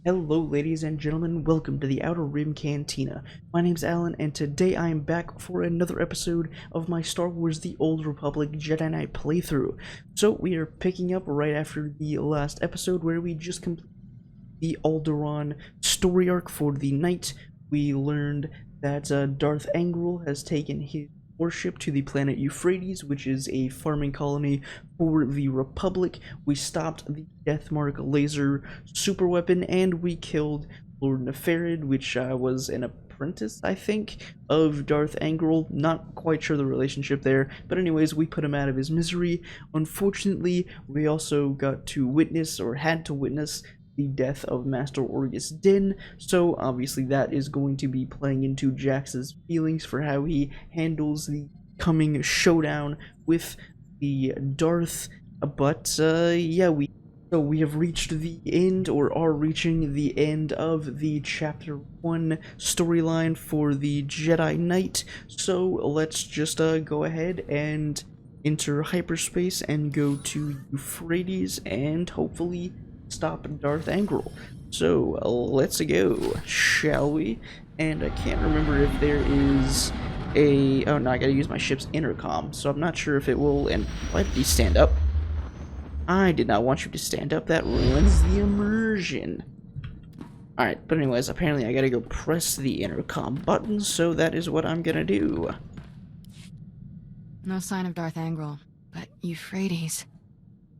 Hello ladies and gentlemen, welcome to the Outer Rim Cantina. My name's Alan, and today I am back for another episode of my Star Wars The Old Republic Jedi Knight playthrough. So we are picking up right after the last episode where we just completed the Alderaan story arc for the Knight. We learned that Darth Angral has taken his warship to the planet Euphrates, which is a farming colony for the Republic. We stopped the Deathmark laser superweapon, and we killed Lord Nefarid, which was an apprentice, I think, of Darth Angral. Not quite sure the relationship there, but anyways, we put him out of his misery. Unfortunately, we also got to witness, or had to witness, the death of Master Orgus Din, so obviously that is going to be playing into Jax's feelings for how he handles the coming showdown with the Darth. But yeah, we have reached the end, or are reaching the end of the Chapter 1 storyline for the Jedi Knight, so let's just go ahead and enter hyperspace and go to Euphrates and hopefully stop Darth Angral. So let's go, shall we? And I can't remember if there is a... oh no, I gotta use my ship's intercom, so I'm not sure if it will... and why did he stand up? I did not want you to stand up, that ruins the immersion. Alright, but anyways, apparently I gotta go press the intercom button, so that is what I'm gonna do. No sign of Darth Angral, but Euphrates.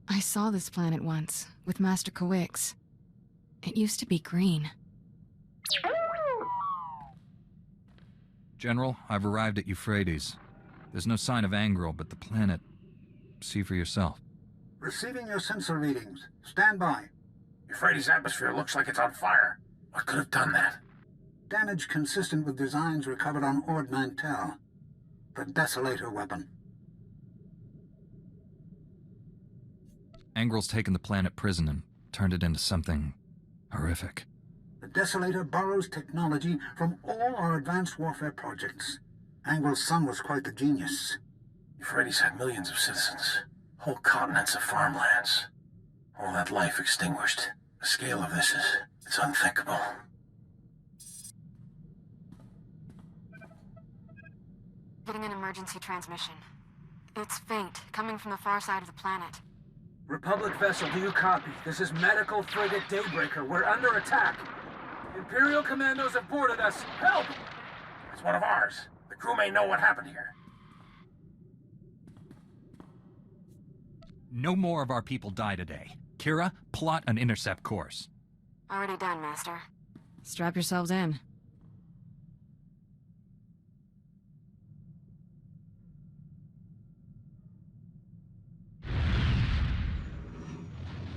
I saw this planet once, with Master Kawix. It used to be green. General, I've arrived at Euphrates. There's no sign of Angral, but the planet... see for yourself. Receiving your sensor readings. Stand by. Euphrates' atmosphere looks like it's on fire. What could have done that? Damage consistent with designs recovered on Ord Mantell. The Deselator weapon. Angral's taken the planet prison and turned it into something... horrific. The Deselator borrows technology from all our advanced warfare projects. Angral's son was quite the genius. Euphrates had millions of citizens. Whole continents of farmlands. All that life extinguished. The scale of this it's unthinkable. Getting an emergency transmission. It's faint, coming from the far side of the planet. Republic vessel, do you copy? This is medical frigate Daybreaker. We're under attack. Imperial commandos have boarded us. Help! It's one of ours. The crew may know what happened here. No more of our people die today. Kira, plot an intercept course. Already done, Master. Strap yourselves in.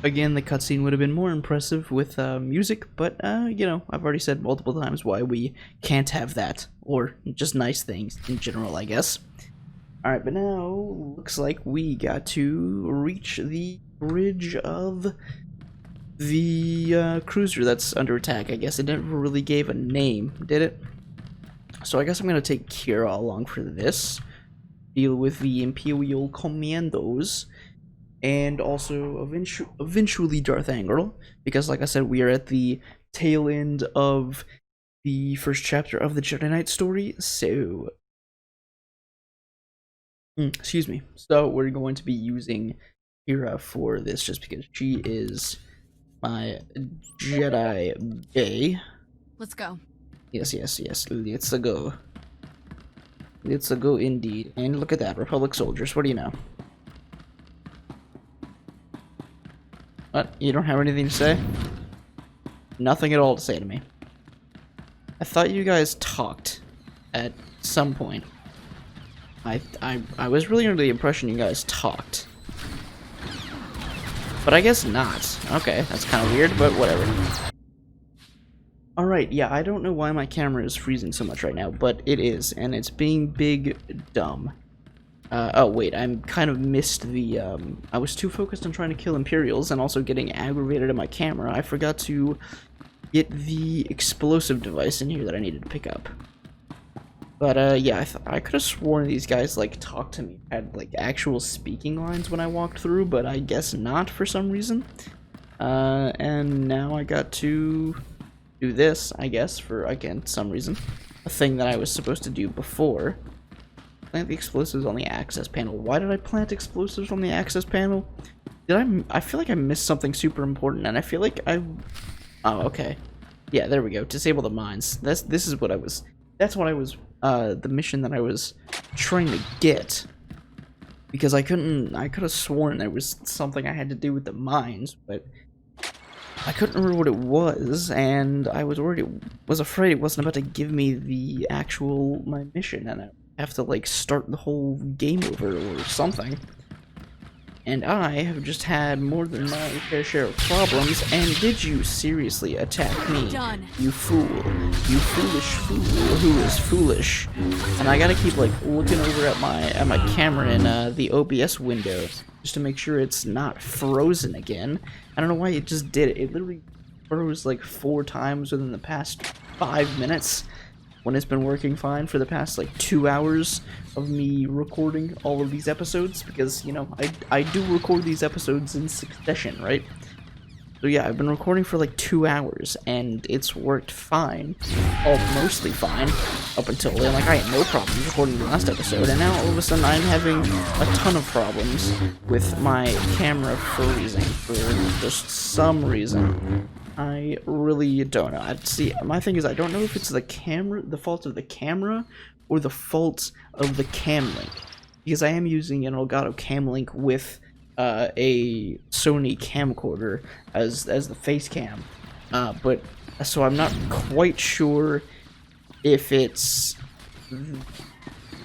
Again, the cutscene would have been more impressive with music, but, you know, I've already said multiple times why we can't have that, or just nice things in general, I guess. Alright, but now, looks like we got to reach the bridge of the cruiser that's under attack. I guess it never really gave a name, did it? So I guess I'm going to take Kira along for this, deal with the Imperial commandos, and also eventually Darth Angral, because like I said, we are at the tail end of the first chapter of the Jedi Knight story, so... excuse me. So we're going to be using Kira for this, just because she is my Jedi Bay. Let's go. Yes, let's go. Let's go indeed. And look at that, Republic soldiers, what do you know? What? You don't have anything to say? Nothing at all to say to me. I thought you guys talked at some point. I was really under the impression you guys talked. But I guess not. Okay, that's kind of weird, but whatever. Alright, yeah, I don't know why my camera is freezing so much right now, but it is, and it's being big dumb. Oh wait, I'm kind of missed the, I was too focused on trying to kill Imperials and also getting aggravated at my camera. I forgot to get the explosive device in here that I needed to pick up. But, yeah, I could have sworn these guys, like, talked to me, had, like, actual speaking lines when I walked through, but I guess not for some reason. And now I got to do this, I guess, for, again, some reason. A thing that I was supposed to do before. Plant the explosives on the access panel. Why did I plant explosives on the access panel? I feel like I missed something super important, and I feel like oh, okay. Yeah, there we go. Disable the mines. That's the mission that I was trying to get. Because I could have sworn there was something I had to do with the mines, but I couldn't remember what it was, and I was afraid it wasn't about to give me my mission, and I have to, like, start the whole game over or something. And I have just had more than my fair share of problems, and did you seriously attack me? Done. You fool. You foolish fool who is foolish. And I gotta keep, like, looking over at my camera in the OBS window, just to make sure it's not frozen again. I don't know why it just did it. It literally froze, like, 4 times within the past 5 minutes, when it's been working fine for the past, like, 2 hours of me recording all of these episodes, because, you know, I do record these episodes in succession, right? So yeah, I've been recording for like 2 hours, and it's worked fine, mostly fine, up until then. Like, I had no problems recording the last episode, and now all of a sudden I'm having a ton of problems with my camera freezing for just some reason. I really don't know. See, my thing is, I don't know if it's the fault of the camera, or the fault of the cam link, because I am using an Elgato cam link with a Sony camcorder as the face cam, but so I'm not quite sure if it's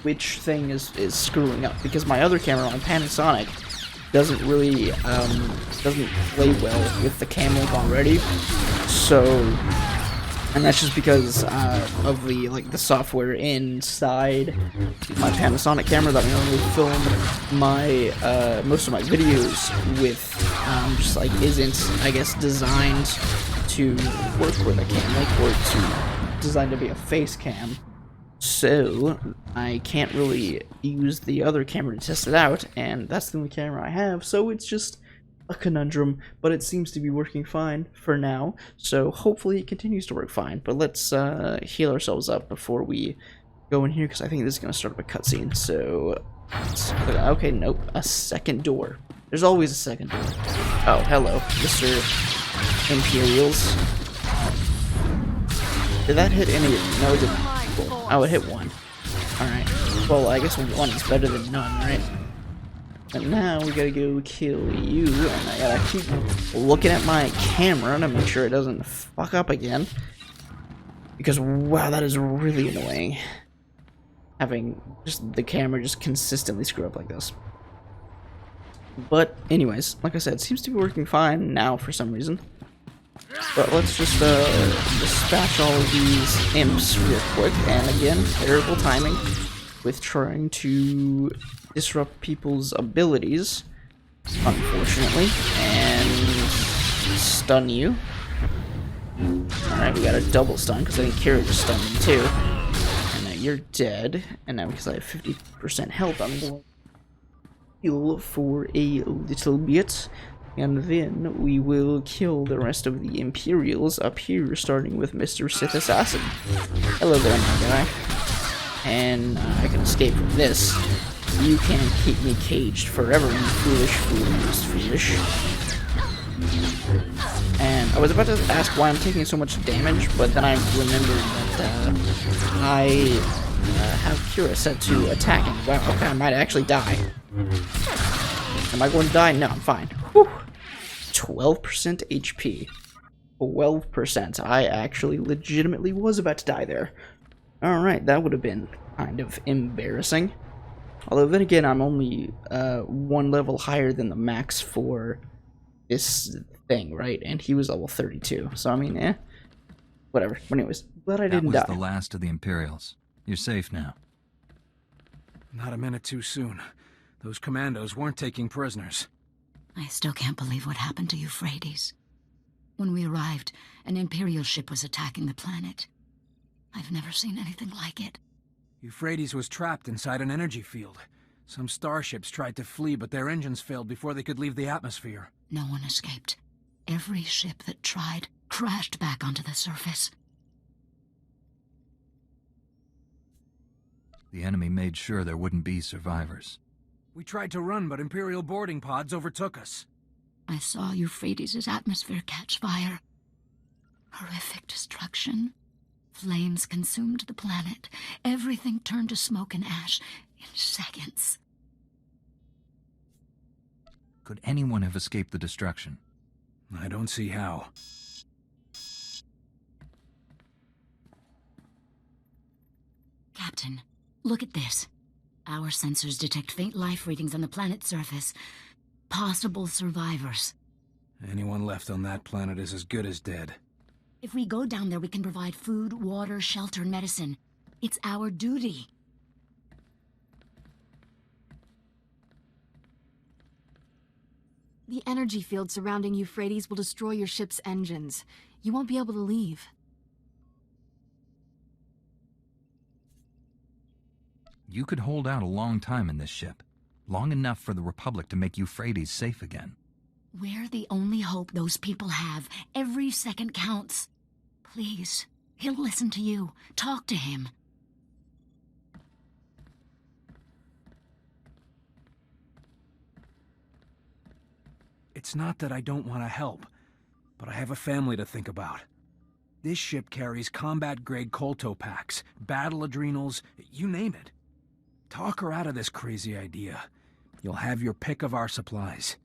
which thing is screwing up, because my other camera, my Panasonic, doesn't really doesn't play well with the cam link already, so. And that's just because of the software inside my Panasonic camera that I normally film my most of my videos with, just like isn't, I guess, designed to work with a cam link, or designed to be a face cam. So I can't really use the other camera to test it out, and that's the only camera I have. So it's just a conundrum, but it seems to be working fine for now, so hopefully it continues to work fine. But let's heal ourselves up before we go in here, because I think this is going to start up a cutscene. So, okay, nope, a second door. There's always a second door. Oh, hello, Mr. Imperials. Did that hit any of them? No, it didn't. Cool. Oh, it hit one. Alright, well, I guess one is better than none, right? And now we gotta go kill you, and I gotta keep looking at my camera to make sure it doesn't fuck up again. Because, wow, that is really annoying. Having just the camera just consistently screw up like this. But, anyways, like I said, it seems to be working fine now for some reason. But let's just dispatch all of these imps real quick, and again, terrible timing with trying to disrupt people's abilities, unfortunately, and stun you. Alright, we got a double stun, because I think Kira just stunned him too. And now you're dead, and now because I have 50% health, I'm going to heal for a little bit, and then we will kill the rest of the Imperials up here, starting with Mr. Sith Assassin. Hello there, my guy. And I can escape from this. You can't keep me caged forever, you foolish foolish. And I was about to ask why I'm taking so much damage, but then I remembered that I have Kira set to attacking. Wow, okay, I might actually die. Am I going to die? No, I'm fine. Whew. 12% HP. 12%. I actually legitimately was about to die there. Alright, that would have been kind of embarrassing. Although then again, I'm only 1 level higher than the max for this thing, right? And he was level 32. So, I mean, whatever. But anyways, glad I didn't die. That was the last of the Imperials. You're safe now. Not a minute too soon. Those commandos weren't taking prisoners. I still can't believe what happened to Euphrates. When we arrived, an Imperial ship was attacking the planet. I've never seen anything like it. Euphrates was trapped inside an energy field. Some starships tried to flee, but their engines failed before they could leave the atmosphere. No one escaped. Every ship that tried crashed back onto the surface. The enemy made sure there wouldn't be survivors. We tried to run, but Imperial boarding pods overtook us. I saw Euphrates' atmosphere catch fire. Horrific destruction. Flames consumed the planet. Everything turned to smoke and ash in seconds. Could anyone have escaped the destruction? I don't see how. Captain, look at this. Our sensors detect faint life readings on the planet's surface. Possible survivors. Anyone left on that planet is as good as dead. If we go down there, we can provide food, water, shelter, and medicine. It's our duty. The energy field surrounding Euphrates will destroy your ship's engines. You won't be able to leave. You could hold out a long time in this ship. Long enough for the Republic to make Euphrates safe again. We're the only hope those people have. Every second counts. Please, he'll listen to you. Talk to him. It's not that I don't want to help, but I have a family to think about. This ship carries combat-grade colto packs, battle adrenals, you name it. Talk her out of this crazy idea. You'll have your pick of our supplies.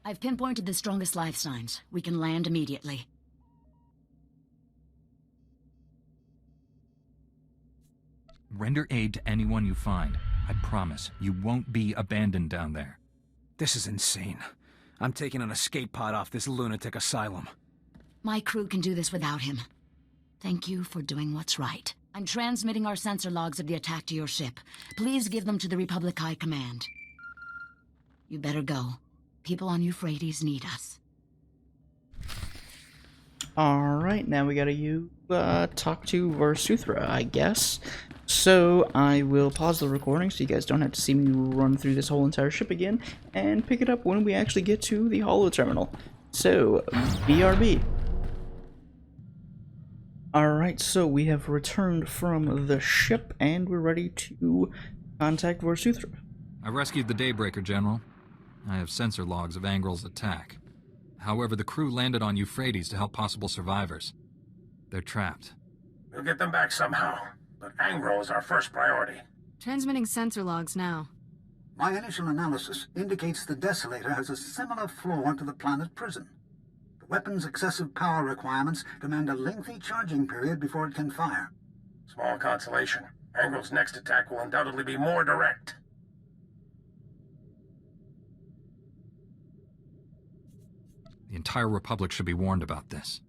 I've pinpointed the strongest life signs. We can land immediately. Render aid to anyone you find. I promise, you won't be abandoned down there. This is insane. I'm taking an escape pod off this lunatic asylum. My crew can do this without him. Thank you for doing what's right. I'm transmitting our sensor logs of the attack to your ship. Please give them to the Republic High Command. You better go. People on Euphrates need us. Alright, now we gotta talk to SWTOR, I guess. So I will pause the recording so you guys don't have to see me run through this whole entire ship again, and pick it up when we actually get to the holo terminal. So, BRB. Alright, so we have returned from the ship, and we're ready to contact SWTOR. I rescued the Daybreaker, General. I have sensor logs of Angral's attack. However, the crew landed on Euphrates to help possible survivors. They're trapped. We'll get them back somehow, but Angral is our first priority. Transmitting sensor logs now. My initial analysis indicates the Deselator has a similar flaw to the planet prison. The weapon's excessive power requirements demand a lengthy charging period before it can fire. Small consolation. Angral's next attack will undoubtedly be more direct. The entire Republic should be warned about this.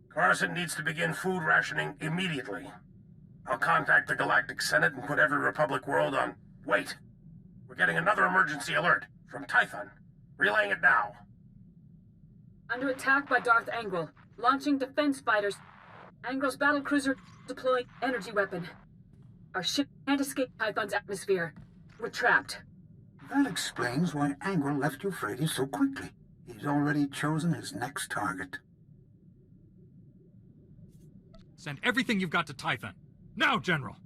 Carson needs to begin food rationing immediately. I'll contact the Galactic Senate and put every Republic world on... Wait! We're getting another emergency alert from Tython. Relaying it now. Under attack by Darth Angral. Launching defense fighters. Angral's battlecruiser deploying energy weapon. Our ship can't escape Tython's atmosphere. We're trapped. That explains why Angral left Euphrates so quickly. He's already chosen his next target. Send everything you've got to Tython. Now, General!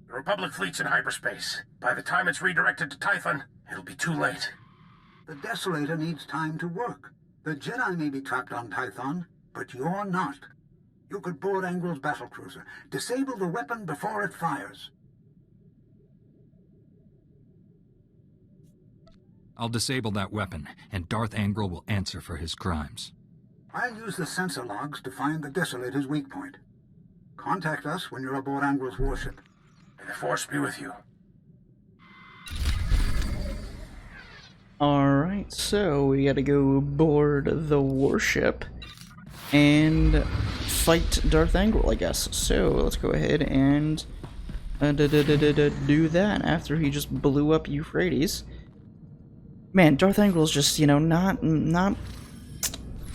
The Republic fleet's in hyperspace. By the time it's redirected to Tython, it'll be too late. The Deselator needs time to work. The Jedi may be trapped on Tython, but you're not. You could board Angral's battlecruiser, disable the weapon before it fires. I'll disable that weapon, and Darth Angral will answer for his crimes. I'll use the sensor logs to find the Deselator's weak point. Contact us when you're aboard Angral's warship. May the Force be with you. Alright, so we gotta go board the warship and fight Darth Angral, I guess. So let's go ahead and do that after he just blew up Euphrates. Man, Darth Angral's just, you know, not... I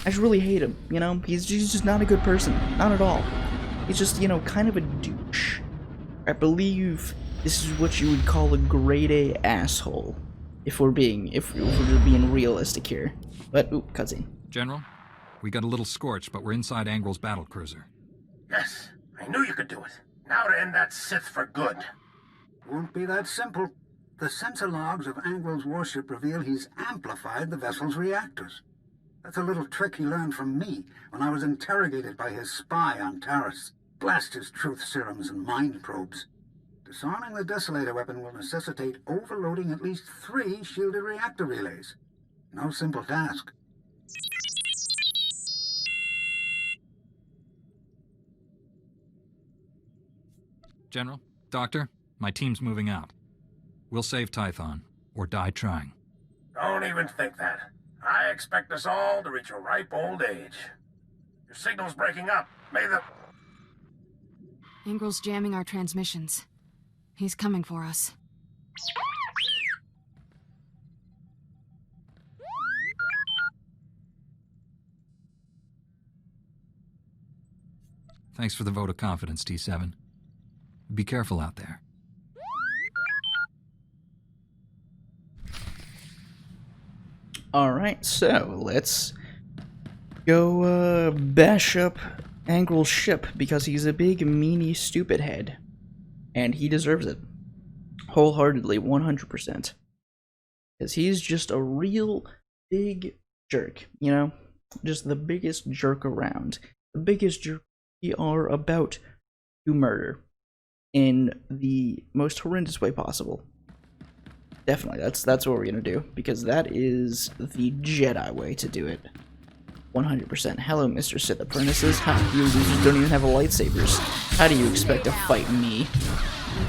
just really hate him, you know? He's just not a good person. Not at all. He's just, you know, kind of a douche. I believe this is what you would call a grade A asshole, if we're being realistic here. But ooh, cutscene. General, we got a little scorched, but we're inside Angral's battlecruiser. Yes, I knew you could do it. Now to end that Sith for good. Won't be that simple. The sensor logs of Angral's warship reveal he's amplified the vessel's reactors. That's a little trick he learned from me when I was interrogated by his spy on Taris. Blast his truth serums and mind probes. Disarming the Deselator weapon will necessitate overloading at least 3 shielded reactor relays. No simple task. General, Doctor, my team's moving out. We'll save Tython, or die trying. Don't even think that. I expect us all to reach a ripe old age. Your signal's breaking up. May the... Angral's jamming our transmissions. He's coming for us. Thanks for the vote of confidence, T7. Be careful out there. Alright, so let's go bash up Angral's ship because he's a big, meanie, stupid head. And he deserves it. Wholeheartedly, 100%. Because he's just a real big jerk, you know? Just the biggest jerk around. The biggest jerk we are about to murder. In the most horrendous way possible. Definitely, that's what we're gonna do, because that is the Jedi way to do it. 100%. Hello, Mr. Sith Apprentices. How you losers don't even have lightsabers. How do you expect to fight me?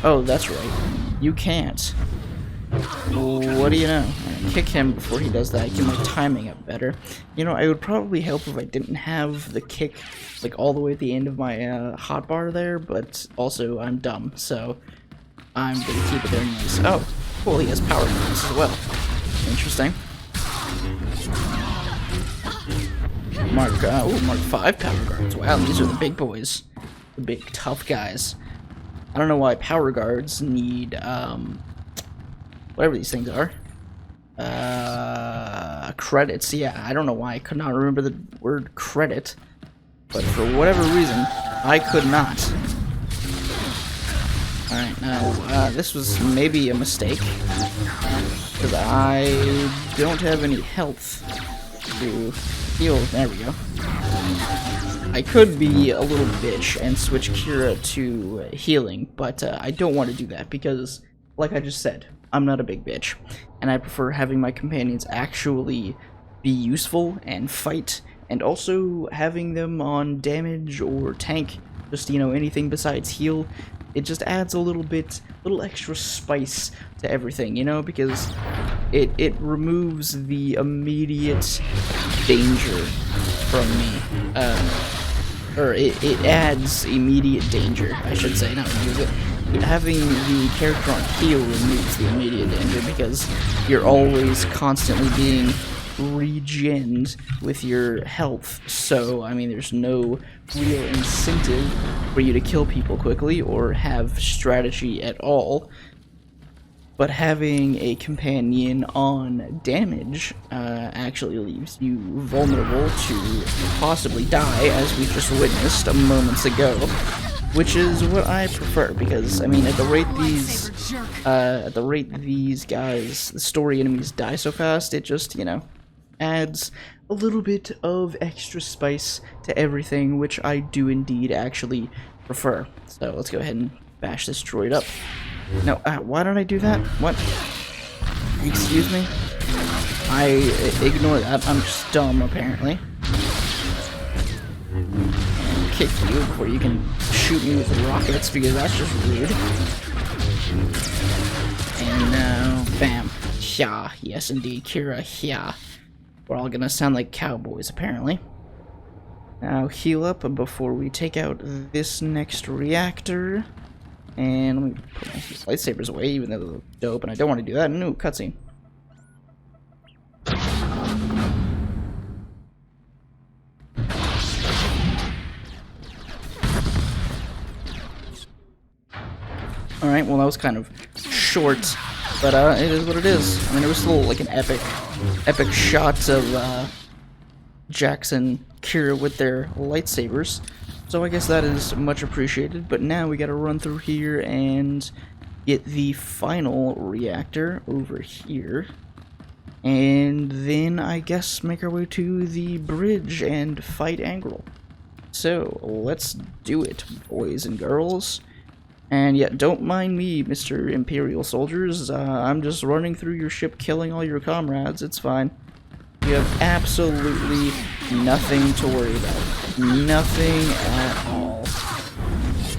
Oh, that's right. You can't. What do you know? I'm gonna kick him before he does that. Get my timing up better. You know, it would probably help if I didn't have the kick, like, all the way at the end of my hotbar there, but also I'm dumb, so I'm gonna keep it there anyways. Oh, cool, he has power guns as well. Interesting. Mark 5 power guards. Wow, these are the big boys. The big, tough guys. I don't know why power guards need, whatever these things are. Credits. Yeah, I don't know why I could not remember the word credit. But for whatever reason, I could not. Alright, now, this was maybe a mistake. Because I don't have any health to heal. There we go. I could be a little bitch and switch Kira to healing, but I don't want to do that because, like I just said, I'm not a big bitch, and I prefer having my companions actually be useful and fight, and also having them on damage or tank, just, you know, anything besides heal. It just adds a little extra spice to everything, you know, because it removes the immediate danger from me, or it adds immediate danger, I should say, not remove it. Having the character on heal removes the immediate danger because you're always constantly being regened with your health, so I mean there's no real incentive for you to kill people quickly or have strategy at all. But having a companion on damage actually leaves you vulnerable to possibly die, as we just witnessed moments ago. Which is what I prefer, because I mean, at the rate these guys, the story enemies die so fast, it just, you know, adds a little bit of extra spice to everything, which I do indeed actually prefer. So let's go ahead and bash this droid up. No, why did I do that? What? Excuse me? I ignore that. I'm just dumb, apparently. And kick you before you can shoot me with rockets, because that's just rude. And now, bam. Hya. Yes, indeed. Kira, hya. We're all gonna sound like cowboys, apparently. Now, heal up before we take out this next reactor. And let me put my lightsabers away, even though they look dope, and I don't want to do that. No, cutscene. Alright, well that was kind of short, but it is what it is. I mean, it was still like an epic shot of Jax and Kira with their lightsabers. So I guess that is much appreciated, but now we gotta run through here and get the final reactor over here. And then I guess make our way to the bridge and fight Angral. So let's do it, boys and girls. And yeah, don't mind me, Mr. Imperial soldiers. I'm just running through your ship killing all your comrades. It's fine. You have absolutely nothing to worry about. Nothing at all.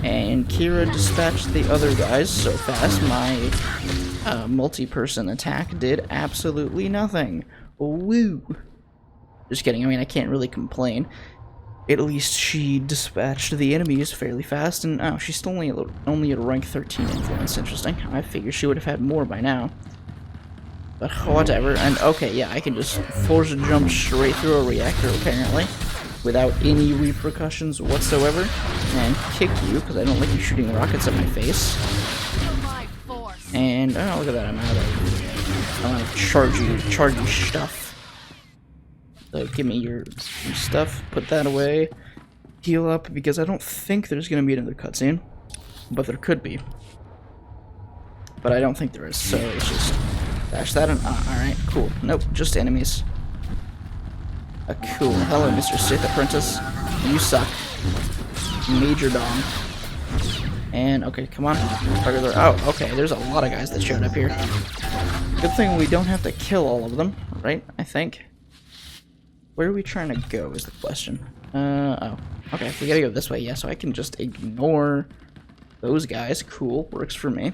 And Kira dispatched the other guys so fast, my multi-person attack did absolutely nothing. Woo! Just kidding, I mean, I can't really complain. At least she dispatched the enemies fairly fast, and oh, she's still only at rank 13 influence. Interesting. I figured she would have had more by now. But whatever. And okay, yeah, I can just force a jump straight through a reactor, apparently, without any repercussions whatsoever, and kick you, because I don't like you shooting rockets at my face. And, oh, look at that, I'm out of chargy stuff. So give me your stuff, put that away, heal up, because I don't think there's going to be another cutscene, but there could be. But I don't think there is, so let's just dash that in. Alright, cool. Nope, just enemies. Cool. Hello, Mr. Sith Apprentice. You suck. Major dong. And, okay, come on. Oh, okay, there's a lot of guys that showed up here. Good thing we don't have to kill all of them, right? I think. Where are we trying to go is the question. Oh. Okay, we gotta go this way, yeah, so I can just ignore those guys. Cool, works for me.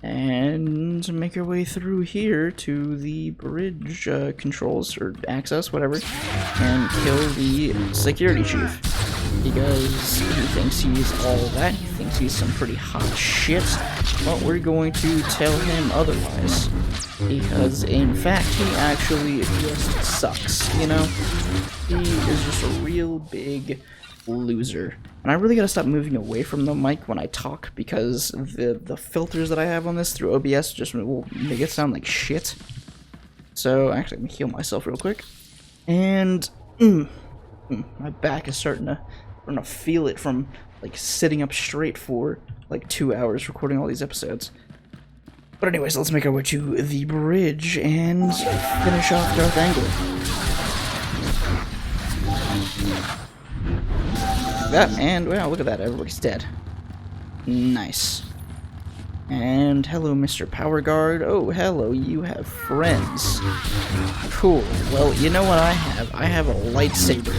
And make our way through here to the bridge controls, or access, whatever, and kill the security chief. Because he thinks he's all that, he thinks he's some pretty hot shit, but we're going to tell him otherwise. Because, in fact, he actually just sucks, you know? He is just a real big loser. And I really gotta stop moving away from the mic when I talk, because the filters that I have on this through OBS just will make it sound like shit. So, actually, let me heal myself real quick. And, my back is starting to feel it from, like, sitting up straight for, like, 2 hours recording all these episodes. But anyways, let's make our way to the bridge and finish off Darth Angral. That, and wow, look at that, everybody's dead. Nice. And hello, Mr. Power Guard. Oh, hello, you have friends. Cool. Well, you know what I have? I have a lightsaber.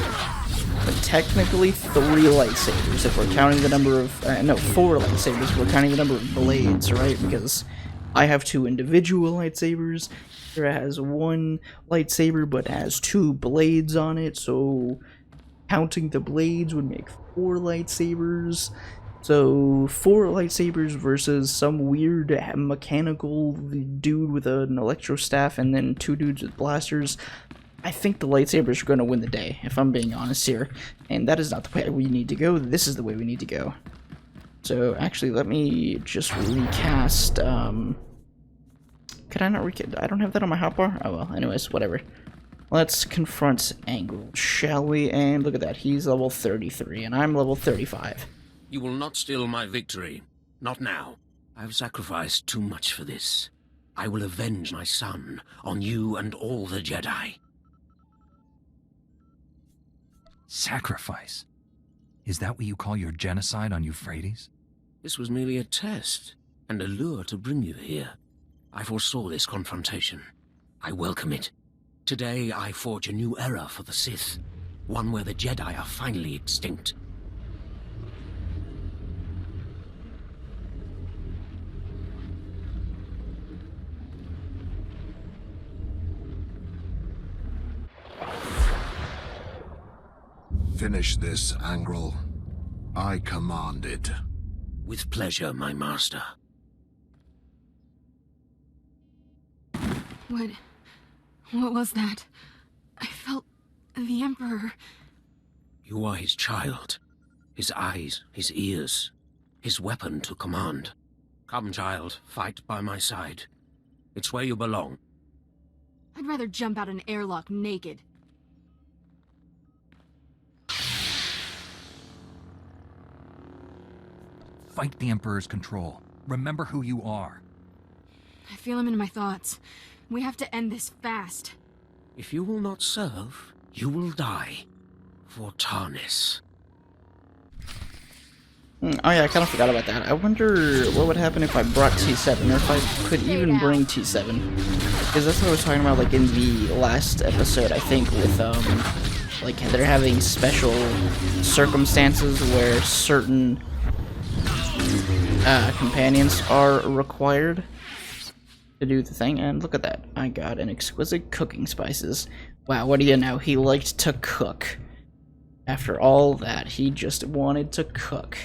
But technically 3 lightsabers if we're counting the number of, no, 4 lightsabers if we're counting the number of blades, right? Because I have 2 individual lightsabers. Kira has 1 lightsaber but has 2 blades on it, so counting the blades would make 4 lightsabers. So 4 lightsabers versus some weird mechanical dude with an electro staff and then 2 dudes with blasters. I think the lightsabers are going to win the day, if I'm being honest here. And that is not the way we need to go. This is the way we need to go. So actually, let me just recast. Could I not recast? I don't have that on my hotbar? Oh well, anyways, whatever. Let's confront Angral, shall we? And look at that, he's level 33, and I'm level 35. You will not steal my victory. Not now. I've sacrificed too much for this. I will avenge my son on you and all the Jedi. Sacrifice? Is that what you call your genocide on Euphrates? This was merely a test, and a lure to bring you here. I foresaw this confrontation. I welcome it. Today I forge a new era for the Sith, one where the Jedi are finally extinct. Finish this, Angral. I command it. With pleasure, my master. What was that? I felt the Emperor. You are his child. His eyes, his ears, his weapon to command. Come, child, fight by my side. It's where you belong. I'd rather jump out an airlock naked. Fight the Emperor's control. Remember who you are. I feel him in my thoughts. We have to end this fast. If you will not serve, you will die. For Tarnis. Oh yeah, I kind of forgot about that. I wonder what would happen if I brought T7, or if I could even bring T7. Because that's what I was talking about, like, in the last episode, I think, with, like, they're having special circumstances where certain companions are required to do the thing, and look at that. I got an exquisite cooking spices. Wow, what do you know? He liked to cook. After all that, he just wanted to cook.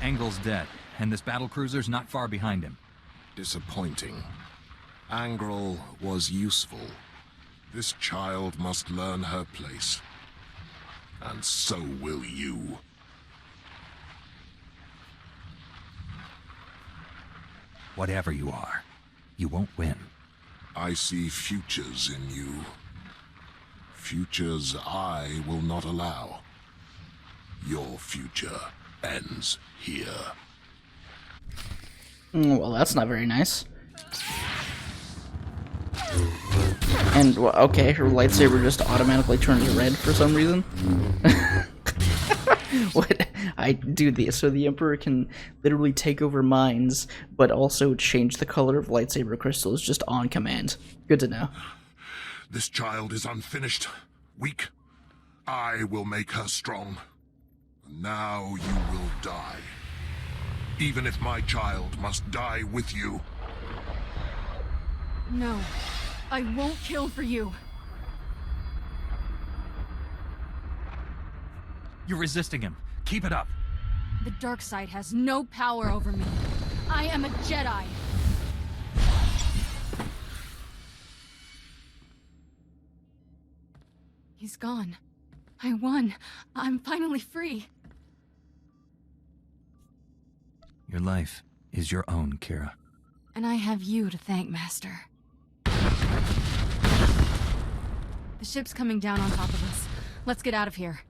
Angral's dead, and this battlecruiser's not far behind him. Disappointing. Angral was useful. This child must learn her place. And so will you. Whatever you are, you won't win. I see futures in you. Futures I will not allow. Your future ends here. Well, that's not very nice. And, well, okay, her lightsaber just automatically turns red for some reason. What? I do this so the Emperor can literally take over minds, but also change the color of lightsaber crystals just on command. Good to know. This child is unfinished, weak. I will make her strong. Now you will die. Even if my child must die with you. No, I won't kill for you. You're resisting him. Keep it up. The dark side has no power over me. I am a Jedi. He's gone. I won. I'm finally free. Your life is your own, Kira. And I have you to thank, Master. The ship's coming down on top of us. Let's get out of here.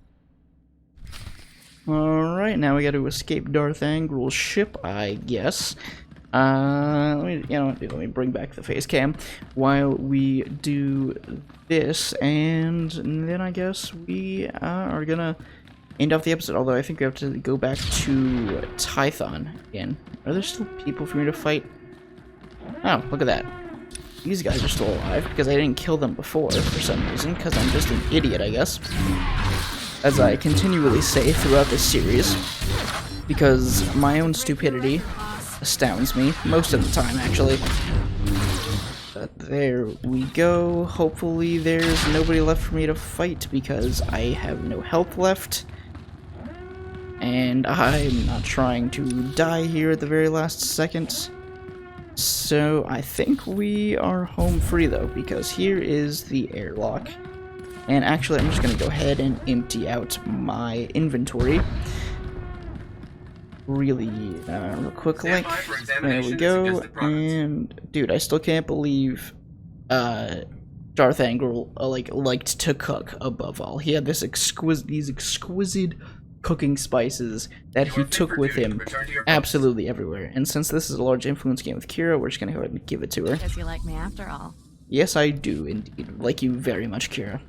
Alright, now we gotta escape Darth Angral's ship, I guess. Let me bring back the face cam while we do this, and then I guess we are gonna end off the episode, although I think we have to go back to Tython again. Are there still people for me to fight? Oh, look at that. These guys are still alive, because I didn't kill them before, for some reason, because I'm just an idiot, I guess. As I continually say throughout this series, because my own stupidity astounds me, most of the time, actually. But there we go. Hopefully there's nobody left for me to fight, because I have no health left. And I'm not trying to die here at the very last second. So I think we are home free, though, because here is the airlock. And actually, I'm just going to go ahead and empty out my inventory. Really, real quick, like, there we go. And, dude, I still can't believe, Darth Angral, liked to cook, above all. He had these exquisite cooking spices that he took with him absolutely everywhere. And since this is a large influence game with Kira, we're just going to go ahead and give it to her. Guess you like me after all. Yes, I do, indeed. Like you very much, Kira.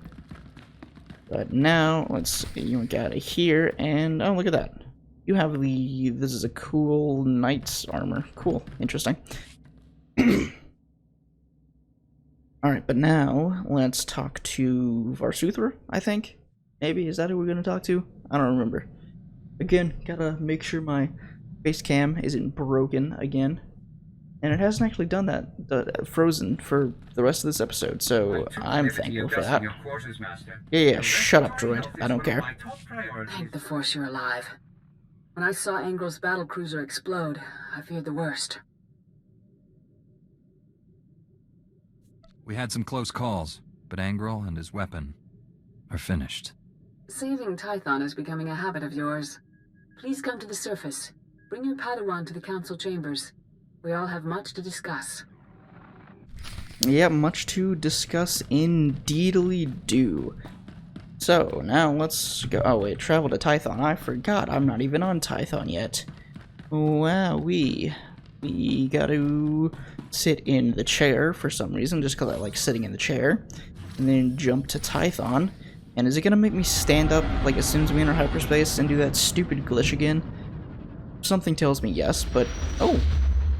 But now, let's yoink out of here, and oh, look at that. You have this is a cool knight's armor. Cool, interesting. Alright, but now, let's talk to SWTOR, I think? Maybe, is that who we're gonna talk to? I don't remember. Again, gotta make sure my face cam isn't broken again. And it hasn't actually done that, frozen for the rest of this episode, so I'm thankful for that. Yeah, shut up, droid. I don't care. Thank the Force you're alive. When I saw Angral's battlecruiser explode, I feared the worst. We had some close calls, but Angral and his weapon are finished. Saving Tython is becoming a habit of yours. Please come to the surface. Bring your Padawan to the council chambers. We all have much to discuss. Yeah, much to discuss indeedly do. So, now let's go. Oh wait, travel to Tython. I forgot, I'm not even on Tython yet. Wow, we gotta sit in the chair for some reason, just because I like sitting in the chair. And then jump to Tython. And is it gonna make me stand up, like, as soon as we enter hyperspace and do that stupid glitch again? Something tells me yes, but... oh!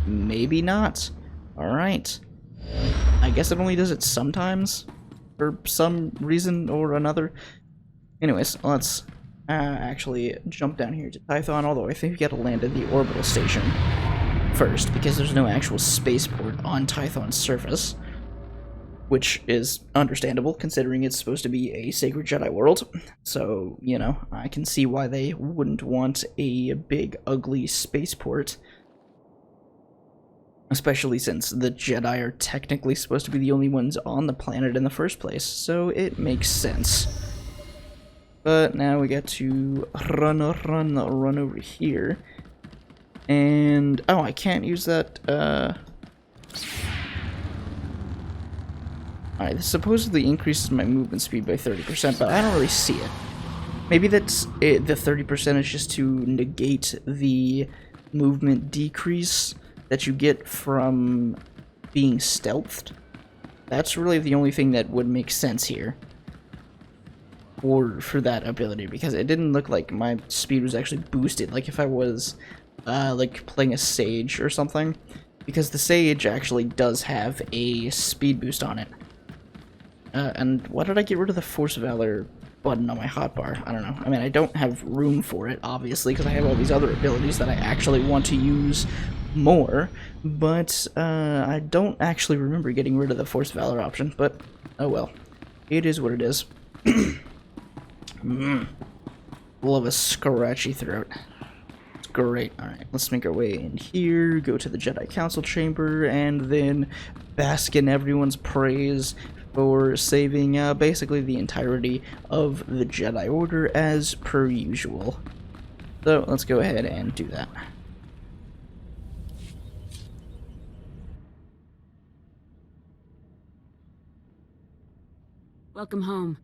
Maybe not. Alright. I guess it only does it sometimes, for some reason or another. Anyways, let's actually jump down here to Tython, although I think we gotta land at the orbital station first, because there's no actual spaceport on Tython's surface. Which is understandable, considering it's supposed to be a sacred Jedi world. So, you know, I can see why they wouldn't want a big, ugly spaceport. Especially since the Jedi are technically supposed to be the only ones on the planet in the first place, so it makes sense. But now we get to run over here. And, oh, I can't use that, Alright, this supposedly increases my movement speed by 30%, but I don't really see it. Maybe that's it, the 30% is just to negate the movement decrease that you get from being stealthed. That's really the only thing that would make sense here. Or for that ability, because it didn't look like my speed was actually boosted, like if I was, like, playing a Sage or something. Because the Sage actually does have a speed boost on it. And why did I get rid of the Force Valor button on my hotbar? I don't know. I mean, I don't have room for it, obviously, because I have all these other abilities that I actually want to use more, but I don't actually remember getting rid of the Force Valor option, but oh well. It is what it is. Love a scratchy throat. It's great. Alright, let's make our way in here, go to the Jedi Council Chamber, and then bask in everyone's praise for saving basically the entirety of the Jedi Order as per usual. So let's go ahead and do that. Welcome home.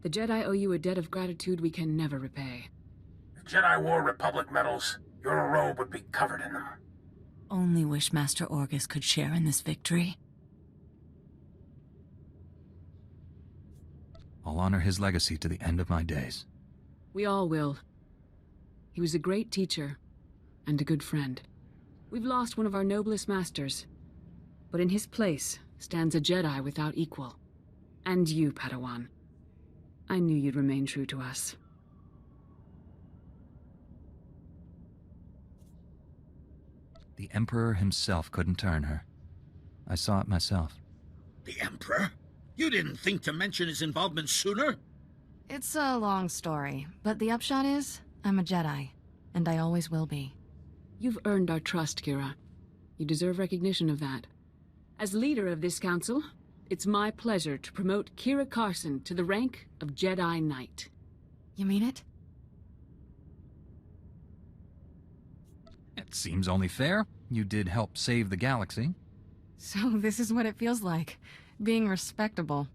The Jedi owe you a debt of gratitude we can never repay. If Jedi wore Republic medals, your robe would be covered in them. Only wish Master Orgus could share in this victory. I'll honor his legacy to the end of my days. We all will. He was a great teacher and a good friend. We've lost one of our noblest masters, but in his place stands a Jedi without equal. And you, Padawan. I knew you'd remain true to us. The Emperor himself couldn't turn her. I saw it myself. The Emperor? You didn't think to mention his involvement sooner? It's a long story, but the upshot is, I'm a Jedi, and I always will be. You've earned our trust, Kira. You deserve recognition of that. As leader of this council, it's my pleasure to promote Kira Carson to the rank of Jedi Knight. You mean it? It seems only fair. You did help save the galaxy. So this is what it feels like, being respectable.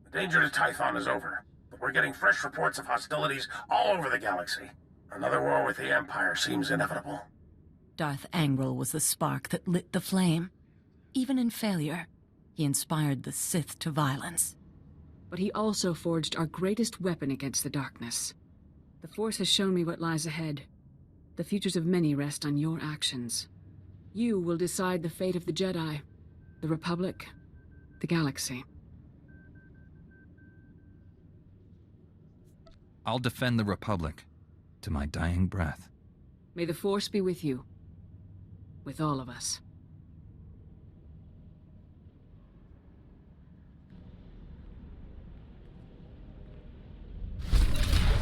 The danger to Tython is over, but we're getting fresh reports of hostilities all over the galaxy. Another war with the Empire seems inevitable. Darth Angral was the spark that lit the flame. Even in failure, he inspired the Sith to violence. But he also forged our greatest weapon against the darkness. The Force has shown me what lies ahead. The futures of many rest on your actions. You will decide the fate of the Jedi, the Republic, the galaxy. I'll defend the Republic to my dying breath. May the Force be with you. with all of us.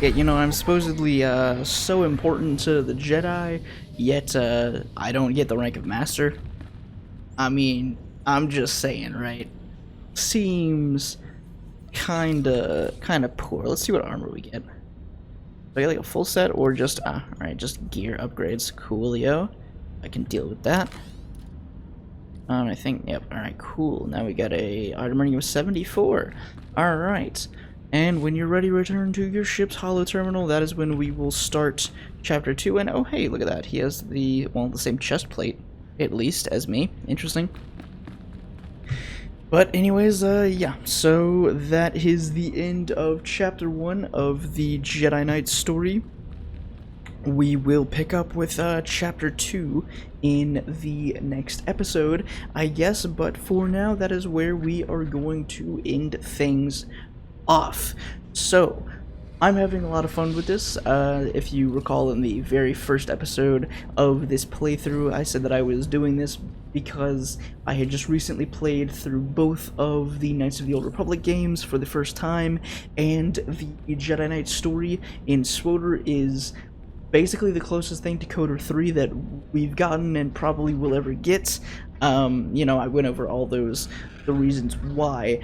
Yeah, you know, I'm supposedly so important to the Jedi, yet I don't get the rank of Master. I mean, I'm just saying, right? Seems kinda poor. Let's see what armor we get. Do I get like a full set or just alright, just gear upgrades. Coolio. I can deal with that. I think, yep, alright, cool. Now we got a item rating of 74. Alright. And when you're ready, return to your ship's holo terminal. That is when we will start Chapter 2. And oh hey, look at that. He has the same chest plate, at least, as me. Interesting. But anyways, yeah, so that is the end of Chapter 1 of the Jedi Knight story. We will pick up with Chapter 2 in the next episode, I guess, but for now, that is where we are going to end things off. So, I'm having a lot of fun with this. If you recall, in the very first episode of this playthrough, I said that I was doing this because I had just recently played through both of the Knights of the Old Republic games for the first time, and the Jedi Knight story in SWTOR is basically the closest thing to KOTOR 3 that we've gotten and probably will ever get. You know, I went over all the reasons why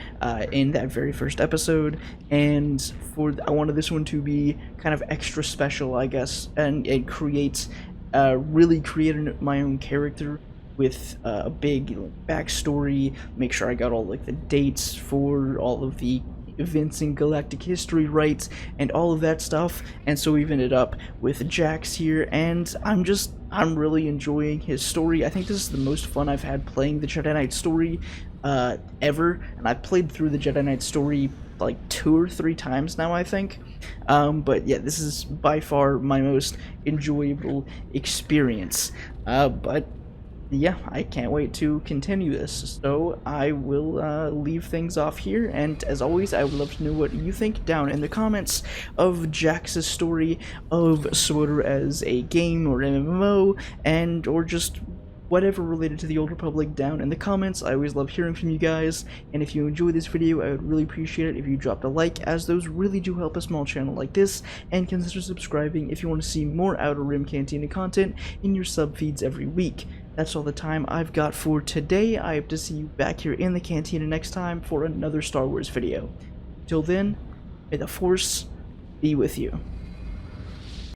in that very first episode, and I wanted this one to be kind of extra special, I guess, and really create my own character with a big backstory, make sure I got all like the dates for all of the events in galactic history right, and all of that stuff. And so we've ended up with Jax here, and I'm really enjoying his story. I think this is the most fun I've had playing the Jedi Knight story ever, and I've played through the Jedi Knight story like 2 or 3 times now, I think. But yeah, this is by far my most enjoyable experience. But yeah, I can't wait to continue this, so I will leave things off here, and as always, I would love to know what you think down in the comments of Jax's story, of SWTOR as a game or MMO, or just whatever related to the Old Republic down in the comments. I always love hearing from you guys, and if you enjoyed this video, I would really appreciate it if you dropped a like, as those really do help a small channel like this, and consider subscribing if you want to see more Outer Rim Cantina content in your sub feeds every week. That's all the time I've got for today. I hope to see you back here in the cantina next time for another Star Wars video. Till then, may the Force be with you.